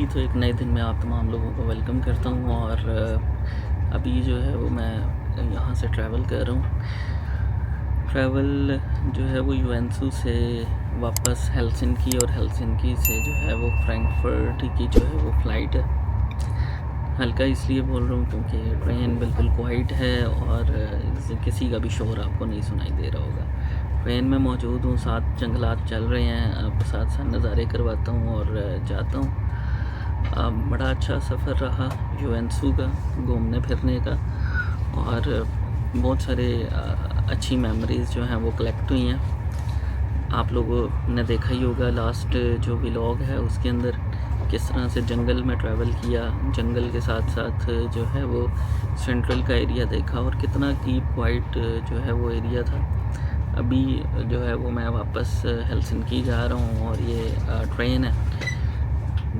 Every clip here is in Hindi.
तो एक नए दिन में आप तमाम लोगों को वेलकम करता हूँ। और अभी जो है वो मैं यहाँ से ट्रैवल कर रहा हूँ। ट्रैवल जो है वो यूएनसू से वापस हेलसिंकी और हेलसिंकी से जो है वो फ्रैंकफर्ट की जो है वो फ़्लाइट है। हल्का इसलिए बोल रहा हूँ क्योंकि ट्रेन बिल्कुल क्वाइट है और किसी का भी शोर आपको नहीं सुनाई दे रहा होगा। ट्रेन में मौजूद हूँ, साथ जंगलात चल रहे हैं, आपको साथ साथ नज़ारे करवाता हूँ और जाता हूँ। बड़ा अच्छा सफ़र रहा यूएनसू का घूमने फिरने का, और बहुत सारे अच्छी मेमोरीज़ जो हैं वो कलेक्ट हुई हैं। आप लोगों ने देखा ही होगा लास्ट जो व्लॉग है उसके अंदर किस तरह से जंगल में ट्रैवल किया, जंगल के साथ साथ जो है वो सेंट्रल का एरिया देखा और कितना डीप क्वाइट जो है वो एरिया था। अभी जो है वो मैं वापस हेलसिंकी जा रहा हूँ और ये ट्रेन है।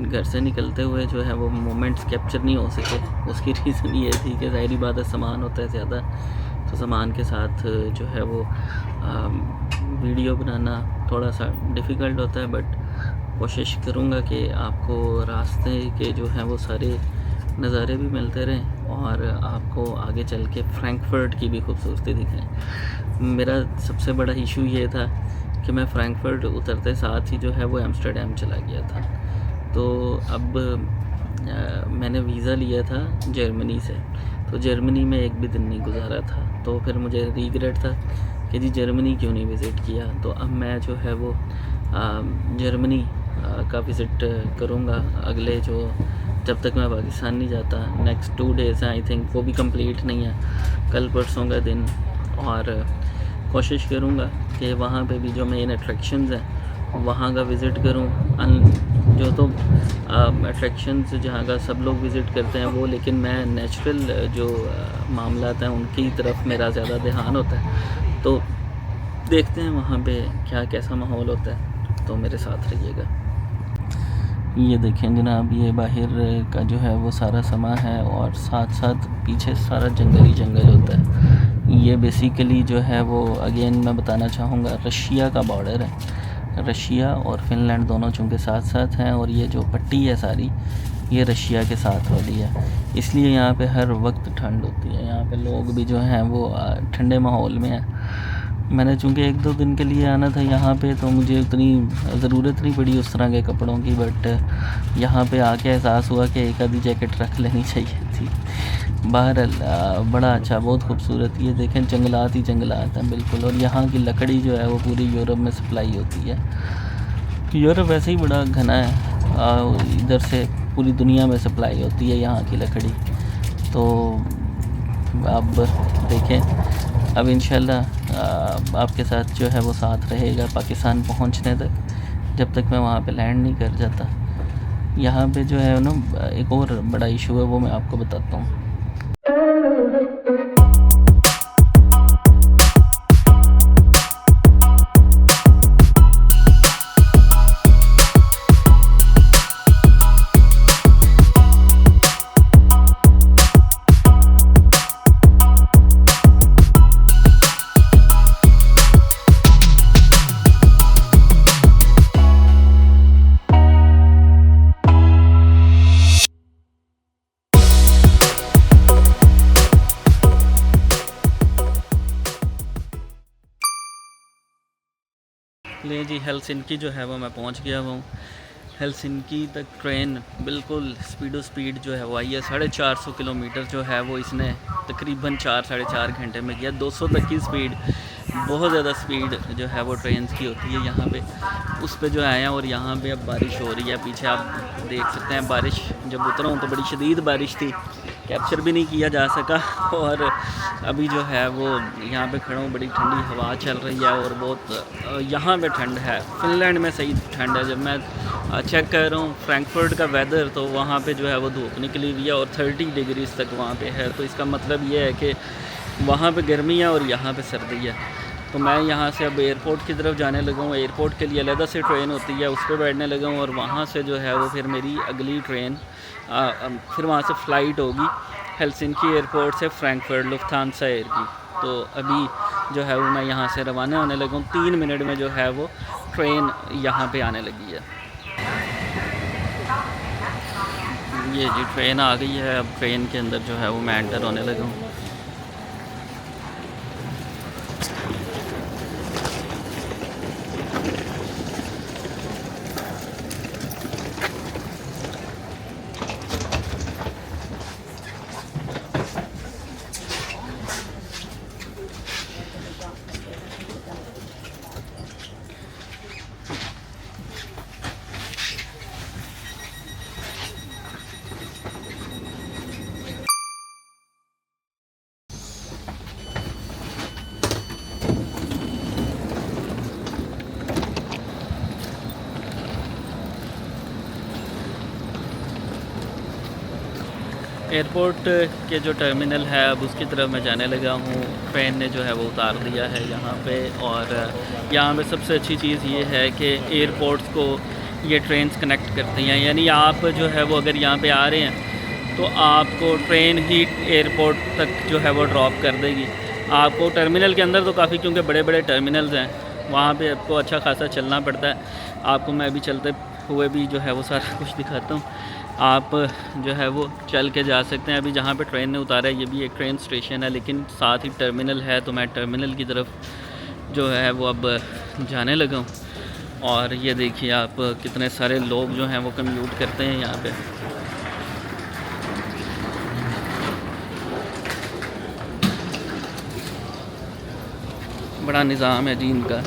घर से निकलते हुए जो है वो मोमेंट्स कैप्चर नहीं हो सके। उसकी रीज़न ये थी कि ज़ाहिरी बात है सामान होता है ज़्यादा, तो सामान के साथ जो है वो वीडियो बनाना थोड़ा सा डिफ़िकल्ट होता है। बट कोशिश करूँगा कि आपको रास्ते के जो हैं वो सारे नज़ारे भी मिलते रहें और आपको आगे चल के फ्रैंकफर्ट की भी खूबसूरती दिखाएं। मेरा सबसे बड़ा इशू ये था कि मैं फ्रैंकफर्ट उतरते साथ ही जो है वो एम्स्टर्डम चला गया था। तो अब मैंने वीज़ा लिया था जर्मनी से, तो जर्मनी में एक भी दिन नहीं गुजारा था। तो फिर मुझे रिग्रेट था कि जी जर्मनी क्यों नहीं विज़िट किया। तो अब मैं जो है वो जर्मनी का विज़िट करूँगा अगले जो जब तक मैं पाकिस्तान नहीं जाता। नेक्स्ट 2 डेज़ हैं आई थिंक, वो भी कंप्लीट नहीं है, कल परसों का दिन। और कोशिश करूँगा कि वहाँ पे भी जो मेन अट्रैक्शंस हैं वहाँ का विज़िट करूँ। जो तो अट्रैक्शंस जहाँ का सब लोग विज़िट करते हैं वो, लेकिन मैं नेचुरल जो मामलात हैं उनकी तरफ मेरा ज़्यादा ध्यान होता है। तो देखते हैं वहाँ पे क्या कैसा माहौल होता है, तो मेरे साथ रहिएगा। ये देखें जनाब, ये बाहर का जो है वो सारा समा है और साथ साथ पीछे सारा जंगल ही जंगल होता है। ये बेसिकली जो है वो अगेन मैं बताना चाहूँगा रशिया का बॉर्डर है। रशिया और फिनलैंड दोनों चूँकि साथ साथ हैं, और ये जो पट्टी है सारी ये रशिया के साथ वाली है, इसलिए यहाँ पे हर वक्त ठंड होती है। यहाँ पे लोग भी जो हैं वो ठंडे माहौल में हैं। मैंने चूँकि 1-2 दिन के लिए आना था यहाँ पे, तो मुझे उतनी ज़रूरत नहीं पड़ी उस तरह के कपड़ों की। बट यहाँ पे आके एहसास हुआ कि एक आधी जैकेट रख लेनी चाहिए थी। बाहर बड़ा अच्छा, बहुत खूबसूरत। ये देखें जंगलात ही जंगलात हैं बिल्कुल, और यहाँ की लकड़ी जो है वो पूरी यूरोप में सप्लाई होती है। यूरोप वैसे ही बड़ा घना है, इधर से पूरी दुनिया में सप्लाई होती है यहाँ की लकड़ी। तो अब देखें, अब इंशाल्लाह आपके साथ जो है वो साथ रहेगा पाकिस्तान पहुँचने तक, जब तक मैं वहाँ पे लैंड नहीं कर जाता। यहाँ पे जो है ना एक और बड़ा इशू है, वो मैं आपको बताता हूँ। ले जी, हेलसिंकी जो है वो मैं पहुंच गया हूँ। हेलसिंकी तक ट्रेन बिल्कुल स्पीड जो है वो आई है। 450 किलोमीटर जो है वो इसने तकरीबन 4-4.5 घंटे में किया। 200 तक की स्पीड, बहुत ज़्यादा स्पीड जो है वो ट्रेन की होती है यहाँ पे। उस पे जो आए हैं, और यहाँ पे अब बारिश हो रही है। पीछे आप देख सकते हैं बारिश, जब उतरा हूँ तो बड़ी शदीद बारिश थी, कैप्चर भी नहीं किया जा सका। और अभी जो है वो यहाँ पे खड़ा हूँ, बड़ी ठंडी हवा चल रही है और बहुत यहाँ पे ठंड है। फिनलैंड में सही ठंड है। जब मैं चेक कर रहा हूँ फ्रैंकफर्ट का वेदर, तो वहाँ पे जो है वो धूप निकली हुई है और 30 डिग्रीज़ तक वहाँ पे है। तो इसका मतलब ये है कि वहाँ पे गर्मी है और यहाँ पे सर्दी है। तो मैं यहाँ से अब एयरपोर्ट की तरफ जाने लगा हूँ। एयरपोर्ट के लिए अलग से ट्रेन होती है, उस पर बैठने लगा हूँ, और वहाँ से जो है वो फिर मेरी अगली ट्रेन फिर वहाँ से फ़्लाइट होगी हेलसिंकी एयरपोर्ट से फ्रैंकफर्ट लुफ्थांसा एयर की। तो अभी जो है वो मैं यहाँ से रवाना होने लगा हूँ। 3 मिनट में जो है वो ट्रेन यहाँ पे आने लगी है। ये जी ट्रेन आ गई है। अब ट्रेन के अंदर जो है वो मैं एंटर होने लगा हूँ। एयरपोर्ट के जो टर्मिनल है अब उसकी तरफ मैं जाने लगा हूँ। ट्रेन ने जो है वो उतार दिया है यहाँ पे। और यहाँ पे सबसे अच्छी चीज़ ये है कि एयरपोर्ट्स को ये ट्रेन्स कनेक्ट करती हैं। यानी आप जो है वो अगर यहाँ पे आ रहे हैं तो आपको ट्रेन ही एयरपोर्ट तक जो है वो ड्रॉप कर देगी। आपको टर्मिनल के अंदर तो काफ़ी, क्योंकि बड़े बड़े टर्मिनल्स हैं, वहाँ पे आपको अच्छा खासा चलना पड़ता है। आपको मैं अभी चलते हुए भी जो है वो सारा कुछ दिखाता हूँ। आप जो है वो चल के जा सकते हैं। अभी जहाँ पे ट्रेन ने उतारा है ये भी एक ट्रेन स्टेशन है, लेकिन साथ ही टर्मिनल है, तो मैं टर्मिनल की तरफ जो है वो अब जाने लगा हूँ। और ये देखिए आप कितने सारे लोग जो हैं वो कम्यूट करते हैं यहाँ पे। बड़ा निज़ाम है जी इनका,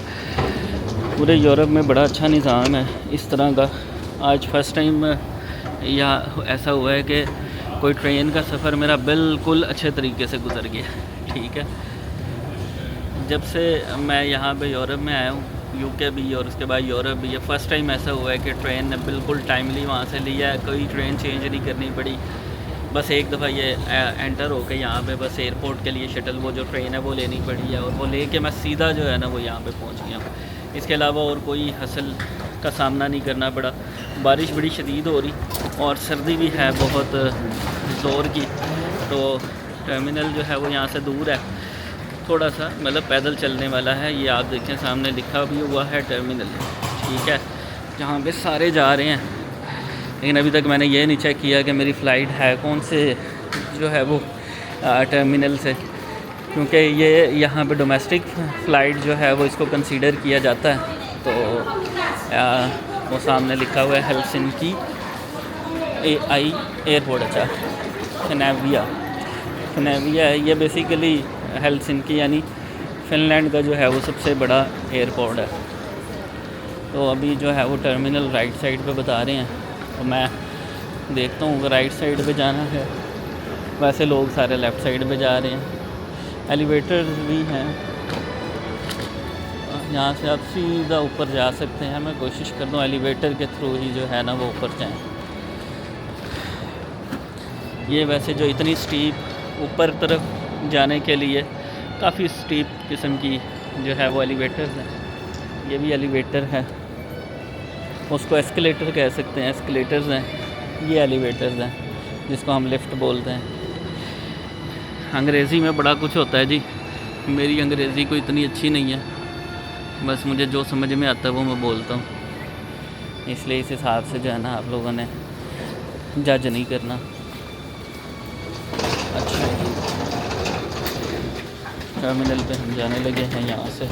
पूरे यूरोप में बड़ा अच्छा निज़ाम है इस तरह का। आज फर्स्ट टाइम या ऐसा हुआ है कि कोई ट्रेन का सफ़र मेरा बिल्कुल अच्छे तरीके से गुजर गया। ठीक है, जब से मैं यहाँ पे यूरोप में आया हूँ, यूके भी और उसके बाद यूरोप भी, ये फ़र्स्ट टाइम ऐसा हुआ है कि ट्रेन ने बिल्कुल टाइमली वहाँ से लिया है। कोई ट्रेन चेंज नहीं करनी पड़ी। बस एक दफ़ा ये एंटर हो के यहाँ पे बस एयरपोर्ट के लिए शटल वो जो ट्रेन है वो लेनी पड़ी है, और वो लेके मैं सीधा जो है ना वो यहाँ पे पहुँच गया हूँ। इसके अलावा और कोई हसल का सामना नहीं करना पड़ा। बारिश बड़ी शदीद हो रही और सर्दी भी है बहुत ज़ोर की, तो टर्मिनल जो है वो यहाँ से दूर है थोड़ा सा, मतलब पैदल चलने वाला है। ये आप देखें सामने लिखा भी हुआ है टर्मिनल, ठीक है, जहाँ पे सारे जा रहे हैं। लेकिन अभी तक मैंने ये नहीं चेक किया कि मेरी फ़्लाइट है कौन से जो है वो टर्मिनल से, क्योंकि ये यहाँ पे डोमेस्टिक फ़्लाइट जो है वो इसको कंसीडर किया जाता है। तो वो सामने लिखा हुआ है हेलसिंकी AI एयरपोर्ट। अच्छा, फिनैविया है ये। बेसिकली हेलसिंकी यानी फ़िनलैंड का जो है वो सबसे बड़ा एयरपोर्ट है। तो अभी जो है वो टर्मिनल राइट साइड पे बता रहे हैं, तो मैं देखता हूँ राइट साइड पे जाना है। वैसे लोग सारे लेफ़्ट साइड पे जा रहे हैं। एलिवेटर्स भी हैं, यहाँ से आप सीधा ऊपर जा सकते हैं। मैं कोशिश कर दूँ एलिवेटर के थ्रू ही जो है ना वो ऊपर जाएं। ये वैसे जो इतनी स्टीप ऊपर तरफ जाने के लिए काफ़ी स्टीप किस्म की जो है वो एलिवेटर्स हैं। ये भी एलिवेटर है, उसको एस्केलेटर कह सकते हैं, एस्केलेटर्स हैं। ये एलिवेटर्स हैं जिसको हम लिफ्ट बोलते हैं। अंग्रेज़ी में बड़ा कुछ होता है जी, मेरी अंग्रेज़ी कोई इतनी अच्छी नहीं है, बस मुझे जो समझ में आता है वो मैं बोलता हूँ। इसलिए इस हिसाब से जो है ना आप लोगों ने जज नहीं करना। अच्छा, टर्मिनल पे हम जाने लगे हैं यहाँ से।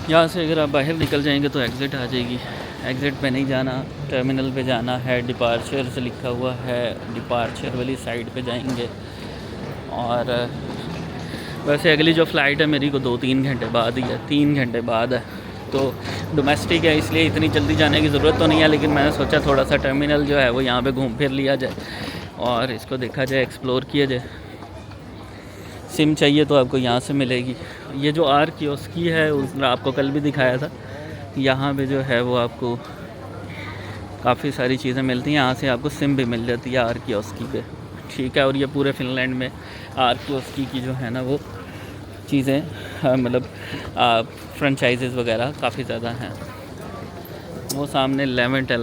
यहाँ से अगर आप बाहर निकल जाएंगे तो एग्ज़िट आ जाएगी। एग्ज़िट पे नहीं जाना, टर्मिनल पे जाना है। डिपार्चर से लिखा हुआ है, डिपार्चर वाली साइड पे जाएंगे। और वैसे अगली जो फ़्लाइट है मेरी को 2-3 घंटे बाद ही है, 3 घंटे बाद है। तो डोमेस्टिक है इसलिए इतनी जल्दी जाने की ज़रूरत तो नहीं है, लेकिन मैंने सोचा थोड़ा सा टर्मिनल जो है वो यहाँ पे घूम फिर लिया जाए और इसको देखा जाए, एक्सप्लोर किया जाए। सिम चाहिए तो आपको यहाँ से मिलेगी। ये जो आर कियोस्की है उस आपको कल भी दिखाया था, यहाँ पे जो है वो आपको काफ़ी सारी चीज़ें मिलती हैं। यहाँ से आपको सिम भी मिल जाती है आर कियोस्की पे, ठीक है। और ये पूरे फ़िनलैंड में आर कियोस्की की जो है ना वो चीज़ें मतलब फ्रेंचाइजेज़ वगैरह काफ़ी ज़्यादा हैं। वो सामने लेवेंट है,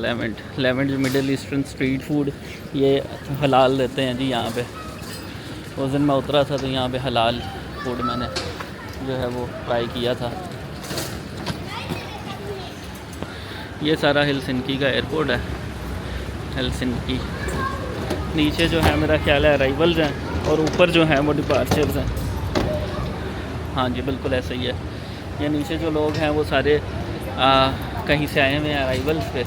लेवेंट जो मिडिल ईस्टर्न स्ट्रीट फूड, ये हलाल देते हैं जी यहाँ पे। उस दिन मैं उतरा था तो यहाँ पे हलाल फूड मैंने जो है वो ट्राई किया था। ये सारा हेलसिंकी का एयरपोर्ट है। हेलसिंकी नीचे जो है मेरा ख्याल है अराइवल्स हैं और ऊपर जो है वो डिपार्चर्स हैं। हाँ जी बिल्कुल ऐसा ही है। ये नीचे जो लोग हैं वो सारे कहीं से आए हुए हैं अराइवल्स पे,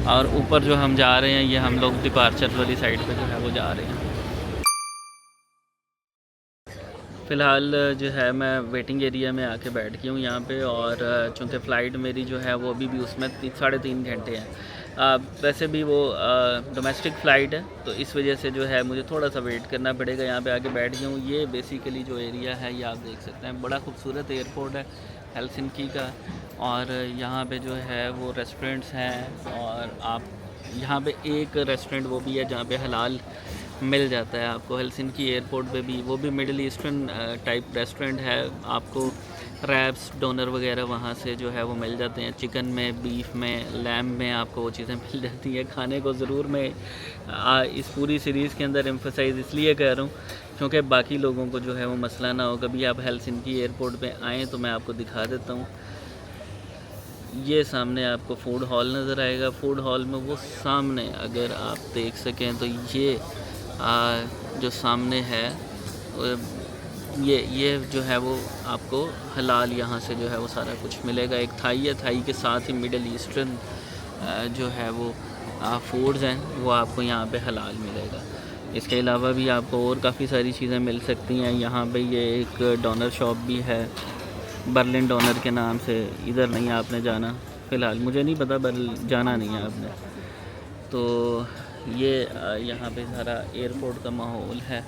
और ऊपर जो हम जा रहे हैं ये हम लोग डिपार्चर वाली साइड पे जो है वो जा रहे हैं। फ़िलहाल जो है मैं वेटिंग एरिया में आके बैठ गया हूँ यहाँ पे, और चूँकि फ़्लाइट मेरी जो है वो अभी भी उसमें 3.5 घंटे हैं। वैसे भी वो डोमेस्टिक फ़्लाइट है तो इस वजह से जो है मुझे थोड़ा सा वेट करना पड़ेगा। यहाँ पे आके बैठ गया हूँ। ये बेसिकली जो एरिया है ये आप देख सकते हैं, बड़ा खूबसूरत एयरपोर्ट है हेलसिंकी का। और यहाँ पे जो है वो रेस्टोरेंट्स हैं, और आप यहाँ पे एक रेस्टोरेंट वो भी है जहाँ पे हलाल मिल जाता है आपको। हेलसिंकी एयरपोर्ट पे भी वो भी मिडिल ईस्टर्न टाइप रेस्टोरेंट है। आपको रैप्स डोनर वगैरह वहाँ से जो है वो मिल जाते हैं। चिकन में, बीफ में, लैम में आपको वो चीज़ें मिल जाती हैं। खाने को ज़रूर मैं इस पूरी सीरीज़ के अंदर एम्फसाइज़ इसलिए कर रहा हूँ क्योंकि बाकी लोगों को जो है वो मसला ना हो। कभी आप हेलसिंकी एयरपोर्ट पे आएँ तो मैं आपको दिखा देता हूँ। ये सामने आपको फ़ूड हॉल नज़र आएगा। फ़ूड हॉल में वो सामने अगर आप देख सकें तो ये जो सामने है ये जो है वो आपको हलाल यहाँ से जो है वो सारा कुछ मिलेगा। एक थाई है, थाई के साथ ही मिडल ईस्टर्न जो है वो फूड्स हैं वो आपको यहाँ पे हलाल मिलेगा। इसके अलावा भी आपको और काफ़ी सारी चीज़ें मिल सकती हैं। यहाँ पे ये एक डोनर शॉप भी है बर्लिन डोनर के नाम से। इधर नहीं आपने जाना, फ़िलहाल मुझे नहीं पता, जाना नहीं है आपने। तो ये यहाँ पे सारा एयरपोर्ट का माहौल है।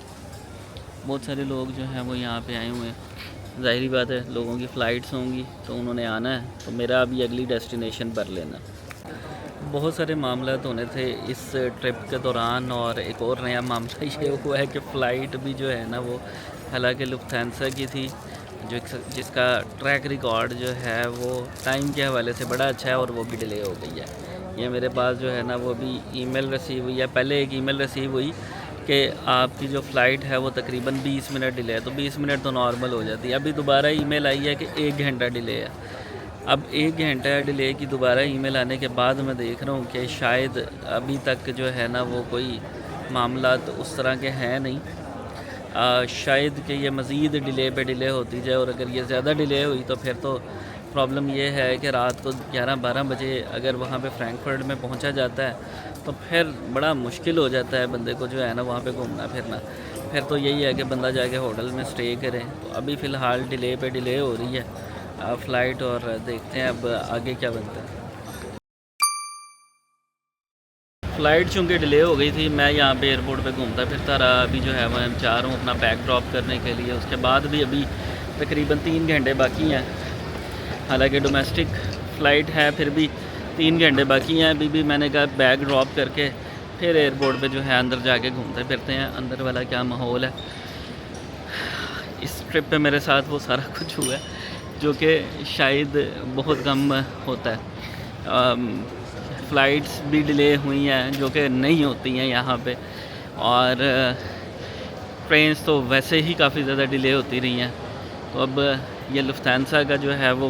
बहुत सारे लोग जो हैं वो यहाँ पे आए हुए हैं। ज़ाहिरी बात है लोगों की फ़्लाइट्स होंगी तो उन्होंने आना है, तो मेरा अभी अगली डेस्टिनेशन बर्लिन है। बहुत सारे मामला होने थे इस ट्रिप के दौरान, और एक और नया मामला ये हुआ है कि फ़्लाइट भी जो है ना वो हालांकि लुफ्थांसा की थी, जिसका ट्रैक रिकॉर्ड जो है वो टाइम के हवाले से बड़ा अच्छा है, और वो भी डिले हो गई है। ये मेरे पास जो है ना वो भी ईमेल रिसीव हुई है। पहले एक ईमेल रिसीव हुई कि आपकी जो फ़्लाइट है वो तकरीबन 20 मिनट डिले है, तो 20 मिनट तो नॉर्मल हो जाती है। अभी दोबारा ईमेल आई है कि 1 घंटा डिले है। अब 1 घंटा डिले की दोबारा ईमेल आने के बाद मैं देख रहा हूँ कि शायद अभी तक जो है ना वो कोई मामला तो उस तरह के हैं नहीं। शायद कि ये मज़ीद डिले पे डिले होती जाए, और अगर ये ज़्यादा डिले हुई तो फिर तो प्रॉब्लम ये है कि रात को 11-12 बजे अगर वहाँ पे फ्रैंकफर्ट में पहुँचा जाता है तो फिर बड़ा मुश्किल हो जाता है बंदे को जो है ना वहाँ पे घूमना फिरना। फिर तो यही है कि बंदा जाके होटल में स्टे करे। तो अभी फ़िलहाल डिले पे डिले हो रही है फ़्लाइट, और देखते हैं अब आगे क्या बनता है। फ़्लाइट चूँकि डिले हो गई थी, मैं यहाँ पे एयरपोर्ट पे घूमता फिरता रहा। अभी जो है मैं जा रहा हूँ अपना बैग ड्रॉप करने के लिए। उसके बाद भी अभी तकरीबन 3 घंटे बाकी हैं। हालांकि डोमेस्टिक फ़्लाइट है फिर भी 3 घंटे बाकी हैं। अभी भी मैंने कहा बैग ड्रॉप करके फिर एयरपोर्ट पे जो है अंदर जाके घूमते फिरते हैं अंदर वाला क्या माहौल है। इस ट्रिप पे मेरे साथ वो सारा कुछ हुआ है जो कि शायद बहुत कम होता है। फ़्लाइट्स भी डिले हुई हैं जो कि नहीं होती हैं यहाँ पे, और ट्रेन्स तो वैसे ही काफ़ी ज़्यादा डिले होती रही हैं। तो अब ये लुफ्थांसा का जो है वो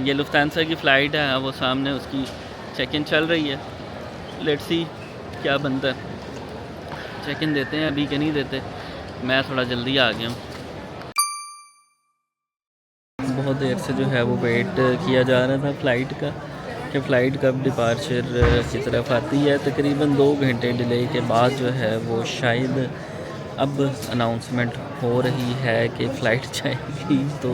ये लुफ्थांसा की फ़्लाइट है, वो सामने उसकी चेक इन चल रही है। लेट्स सी क्या बनता है। चेक इन देते हैं अभी कि नहीं देते। मैं थोड़ा जल्दी आ गया हूँ। बहुत देर से जो है वो वेट किया जा रहा था फ़्लाइट का कि फ़्लाइट कब डिपार्चर की तरफ आती है। तकरीबन 2 घंटे डिले के बाद जो है वो शायद अब अनाउंसमेंट हो रही है कि फ़्लाइट जाएगी। तो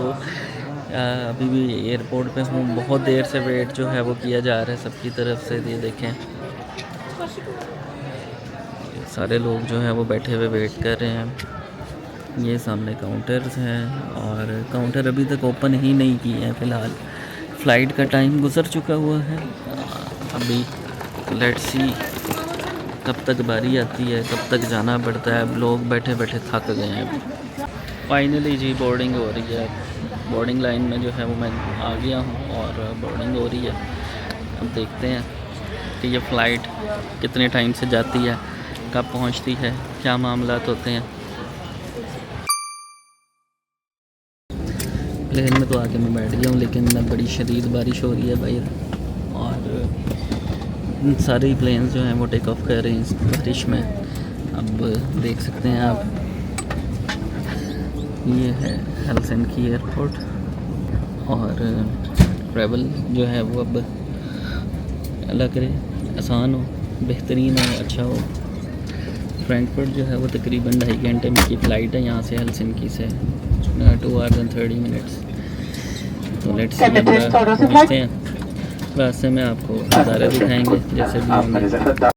अभी भी एयरपोर्ट पे हूँ। बहुत देर से वेट जो है वो किया जा रहा है सबकी तरफ से। ये देखें सारे लोग जो हैं वो बैठे हुए वेट कर रहे हैं। ये सामने काउंटर्स हैं, और काउंटर अभी तक ओपन ही नहीं किए हैं फ़िलहाल। फ़्लाइट का टाइम गुज़र चुका हुआ है। अभी लेट्स सी कब तक बारी आती है, कब तक जाना पड़ता है। लोग बैठे बैठे थक गए हैं। फाइनली जी बोर्डिंग हो रही है। बोर्डिंग लाइन में जो है वो मैं आ गया हूँ और बोर्डिंग हो रही है। अब देखते हैं कि ये फ़्लाइट कितने टाइम से जाती है, कब पहुँचती है, क्या मामलात होते हैं। प्लेन में तो आके मैं बैठ गया हूँ, लेकिन बड़ी शदीद बारिश हो रही है बाहर और सारे प्लेन्स जो हैं वो टेक ऑफ कर रहे हैं इस बारिश में। अब देख सकते हैं आप, ये है हेलसिंकी एयरपोर्ट और ट्रैवल जो है वो अब अल्लाह करे आसान हो, बेहतरीन हो, अच्छा हो। फ्रैंकफर्ट जो है वो तकरीबन 2.5 घंटे में की फ़्लाइट है यहाँ से हेलसिंकी से, 2 hours and 30 minutes। तो लेट्स पहुँचते हैं, रास्ते में आपको नज़ारे दिखाएंगे जैसे भी होंगे।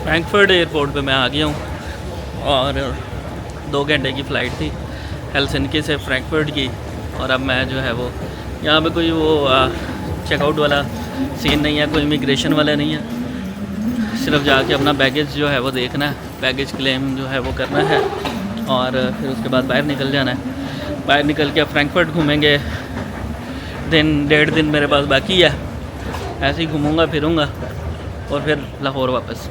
फ्रैंकफर्ट एयरपोर्ट पे मैं आ गया हूँ और 2 घंटे की फ़्लाइट थी हेलसिंकी से फ्रैंकफर्ट की। और अब मैं जो है वो यहाँ पे कोई वो चेकआउट वाला सीन नहीं है, कोई इमिग्रेशन वाला नहीं है, सिर्फ जाके अपना बैगेज जो है वो देखना है, बैगेज क्लेम जो है वो करना है और फिर उसके बाद बाहर निकल जाना है। बाहर निकल के अब फ्रैंकफर्ट घूमेंगे, 1.5 दिन मेरे पास बाकी है, ऐसे ही घूमूँगा फिरूँगा और फिर लाहौर वापस।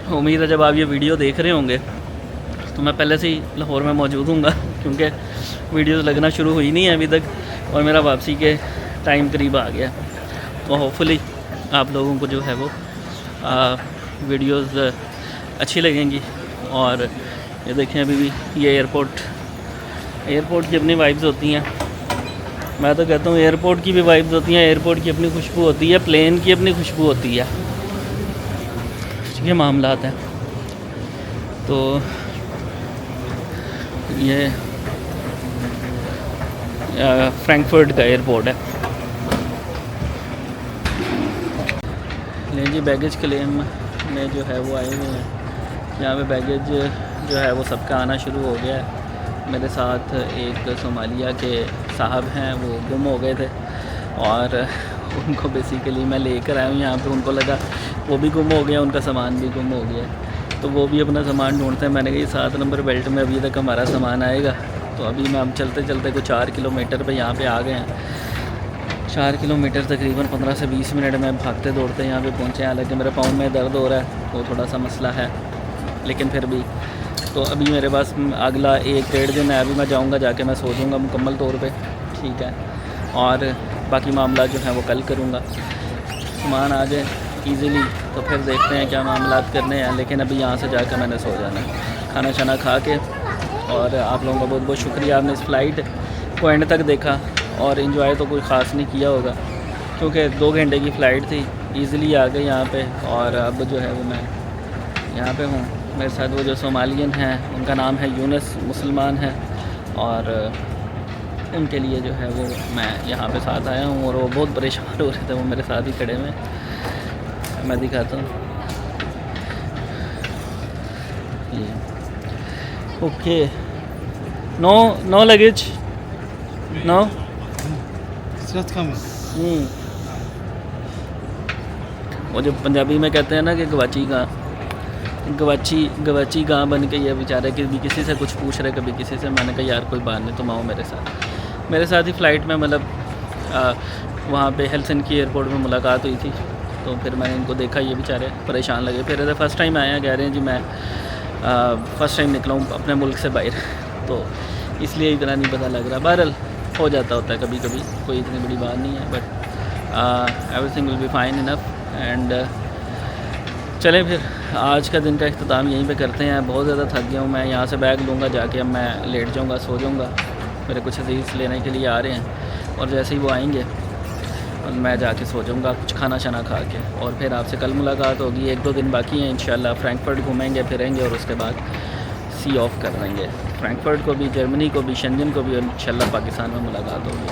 उम्मीद है जब आप ये वीडियो देख रहे होंगे तो मैं पहले से ही लाहौर में मौजूद हूँगा, क्योंकि वीडियोस लगना शुरू हुई नहीं है अभी तक और मेरा वापसी के टाइम करीब आ गया। तो होपफुली आप लोगों को जो है वो वीडियोस अच्छी लगेंगी। और ये देखें अभी भी ये एयरपोर्ट की अपनी वाइब्स होती हैं। मैं तो कहता हूँ एयरपोर्ट की भी वाइब्स होती हैं, एयरपोर्ट की अपनी खुशबू होती है, प्लेन की अपनी खुशबू होती है, ये मामलात हैं। तो ये फ्रैंकफर्ट का एयरपोर्ट है। लेकिन जी बैगेज क्लेम में जो है वो आए हुए हैं, यहाँ पे बैगेज जो है वो सबका आना शुरू हो गया है। मेरे साथ एक सोमालिया के साहब हैं, वो गुम हो गए थे और उनको बेसिकली मैं लेकर आया हूँ यहाँ पे। उनको लगा वो भी गुम हो गया, उनका सामान भी गुम हो गया, तो वो भी अपना सामान ढूंढते हैं। मैंने कहा 7 नंबर बेल्ट में अभी तक हमारा सामान आएगा। तो अभी मैं हम चलते चलते कुछ 4 किलोमीटर पे यहाँ पे आ गए हैं। 4 किलोमीटर तकरीबन 15 से 20 मिनट में भागते दौड़ते यहाँ पे पहुँचे। हालांकि मेरे पाँव में दर्द हो रहा है, वो थोड़ा सा मसला है, लेकिन फिर भी तो अभी मेरे पास अगला 1-1.5 दिन है। अभी मैं जाऊँगा, जाके मैं सो जाऊँगा मुकम्मल तौर पर, ठीक है। और बाकी मामला जो है वो कल करूँगा। सामान आ जाए ईज़िली तो फिर देखते हैं क्या मामलात करने हैं, लेकिन अभी यहाँ से जाकर मैंने सो जाना है, खाना शाना खा के। और आप लोगों का बहुत बहुत शुक्रिया, आपने इस फ़्लाइट को एंड तक देखा और एंजॉय तो कोई ख़ास नहीं किया होगा, क्योंकि 2 घंटे की फ़्लाइट थी, ईज़िली आ गए यहाँ पे। और अब जो है वो मैं यहाँ पे हूँ, मेरे साथ वो जो सोमालियन हैं उनका नाम है यूनस, मुसलमान हैं, और उनके लिए जो है वो मैं यहाँ पे साथ आया हूँ। और वो बहुत परेशान हो रहे थे, वो मेरे साथ ही खड़े हुए, मैं दिखाता हूँ। Okay, no luggage, no. वो जो पंजाबी में कहते हैं ना कि गवाची गाँ बन के ये बेचारे कभी किसी से कुछ पूछ रहे, कभी किसी से। मैंने कहा यार कोई बात नहीं, तुम आओ मेरे साथ ही फ़्लाइट में। मतलब वहाँ पे हेलसिंकी एयरपोर्ट में मुलाकात हुई थी, तो फिर मैंने इनको देखा, ये बेचारे परेशान लगे। फिर फर्स्ट टाइम आए हैं, कह रहे हैं जी मैं फ़र्स्ट टाइम निकला हूँ अपने मुल्क से बाहर, तो इसलिए इतना नहीं पता लग रहा। बहरहाल हो जाता होता है कभी कभी, कोई इतनी बड़ी बात नहीं है, but everything will be fine enough. And चलें फिर आज का दिन का इख्तिताम यहीं पे करते हैं। बहुत ज़्यादा थक गया हूँ मैं, यहाँ से बैग लूँगा, जाके अब मैं लेट जाऊँगा, सो जाऊँगा। मेरे कुछ अजीज़ लेने के लिए आ रहे हैं और जैसे ही वो आएंगे और मैं जाके सो जाऊँगा कुछ खाना शाना खा के। और फिर आपसे कल मुलाकात होगी। 1-2 दिन बाकी हैं इंशाल्लाह। फ्रैंकफर्ट घूमेंगे फिरेंगे और उसके बाद सी ऑफ कर देंगे। फ्रैंकफर्ट को भी, जर्मनी को भी, शेंजन को भी, और इंशाल्लाह पाकिस्तान में मुलाकात होगी।